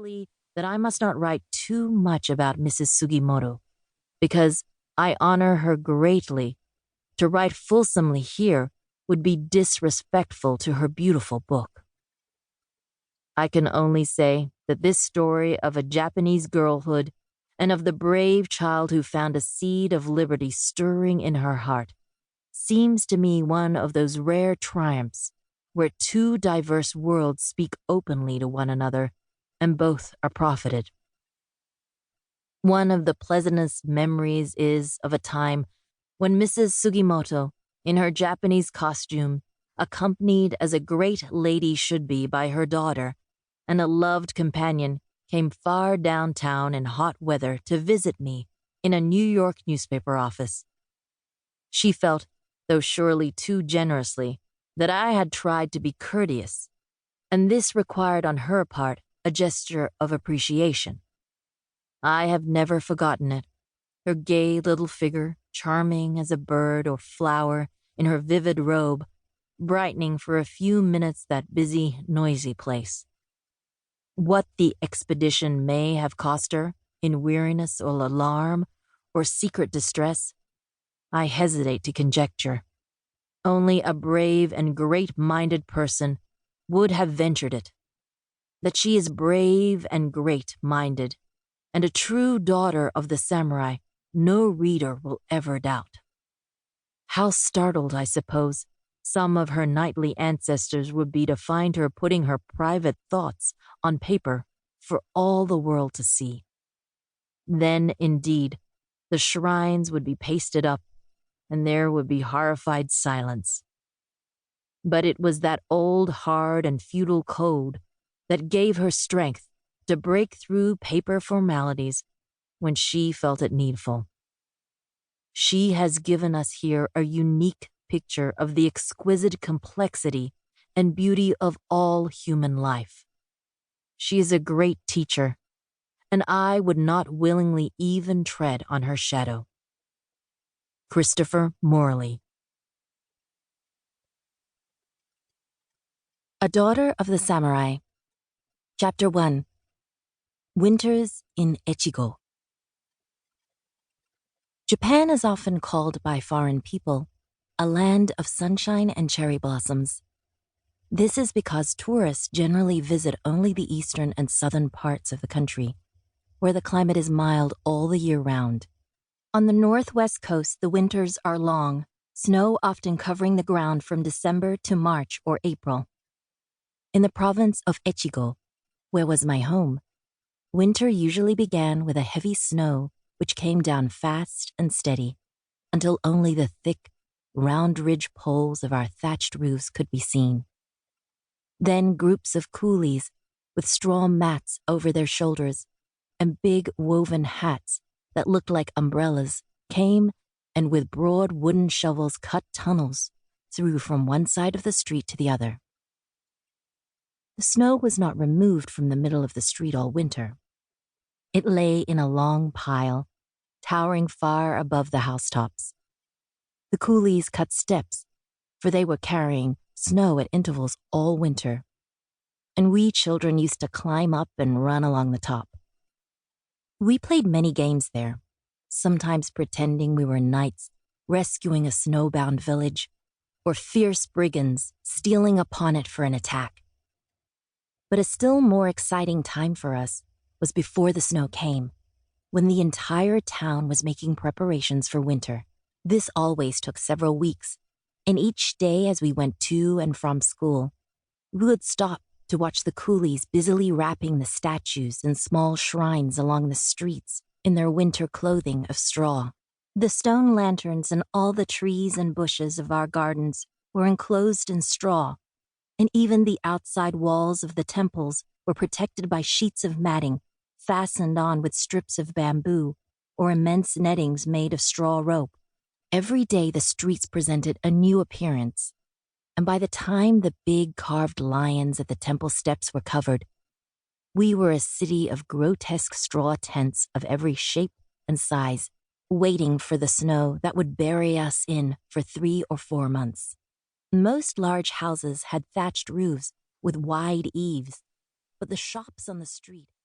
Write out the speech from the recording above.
carefully that I must not write too much about Mrs. Sugimoto, because I honor her greatly. To write fulsomely here would be disrespectful to her beautiful book. I can only say that this story of a Japanese girlhood and of the brave child who found a seed of liberty stirring in her heart seems to me one of those rare triumphs where two diverse worlds speak openly to one another and both are profited. One of the pleasantest memories is of a time when Mrs. Sugimoto, in her Japanese costume, accompanied as a great lady should be by her daughter and a loved companion, came far downtown in hot weather to visit me in a New York newspaper office. She felt, though surely too generously, that I had tried to be courteous, and this required on her part a gesture of appreciation. I have never forgotten it. Her gay little figure, charming as a bird or flower in her vivid robe, brightening for a few minutes that busy, noisy place. What the expedition may have cost her, in weariness or alarm or secret distress, I hesitate to conjecture. Only a brave and great-minded person would have ventured it. That she is brave and great-minded, and a true daughter of the samurai, no reader will ever doubt. How startled, I suppose, some of her knightly ancestors would be to find her putting her private thoughts on paper for all the world to see. Then, indeed, the shrines would be pasted up, and there would be horrified silence. But it was that old, hard, and feudal code that gave her strength to break through paper formalities when she felt it needful. She has given us here a unique picture of the exquisite complexity and beauty of all human life. She is a great teacher, and I would not willingly even tread on her shadow. Christopher Morley. A Daughter of the Samurai. Chapter 1. Winters in Echigo. Japan is often called by foreign people a land of sunshine and cherry blossoms. This is because tourists generally visit only the eastern and southern parts of the country, where the climate is mild all the year round. On the northwest coast, the winters are long, snow often covering the ground from December to March or April. In the province of Echigo, where was my home, winter usually began with a heavy snow which came down fast and steady until only the thick, round ridge poles of our thatched roofs could be seen. Then groups of coolies with straw mats over their shoulders and big woven hats that looked like umbrellas came and with broad wooden shovels cut tunnels through from one side of the street to the other. The snow was not removed from the middle of the street all winter. It lay in a long pile, towering far above the housetops. The coolies cut steps, for they were carrying snow at intervals all winter, and we children used to climb up and run along the top. We played many games there, sometimes pretending we were knights rescuing a snowbound village, or fierce brigands stealing upon it for an attack. But a still more exciting time for us was before the snow came, when the entire town was making preparations for winter. This always took several weeks, and each day as we went to and from school, we would stop to watch the coolies busily wrapping the statues and small shrines along the streets in their winter clothing of straw. The stone lanterns and all the trees and bushes of our gardens were enclosed in straw, and even the outside walls of the temples were protected by sheets of matting fastened on with strips of bamboo or immense nettings made of straw rope. Every day the streets presented a new appearance, and by the time the big carved lions at the temple steps were covered, we were a city of grotesque straw tents of every shape and size, waiting for the snow that would bury us in for 3 or 4 months. Most large houses had thatched roofs with wide eaves, but the shops on the street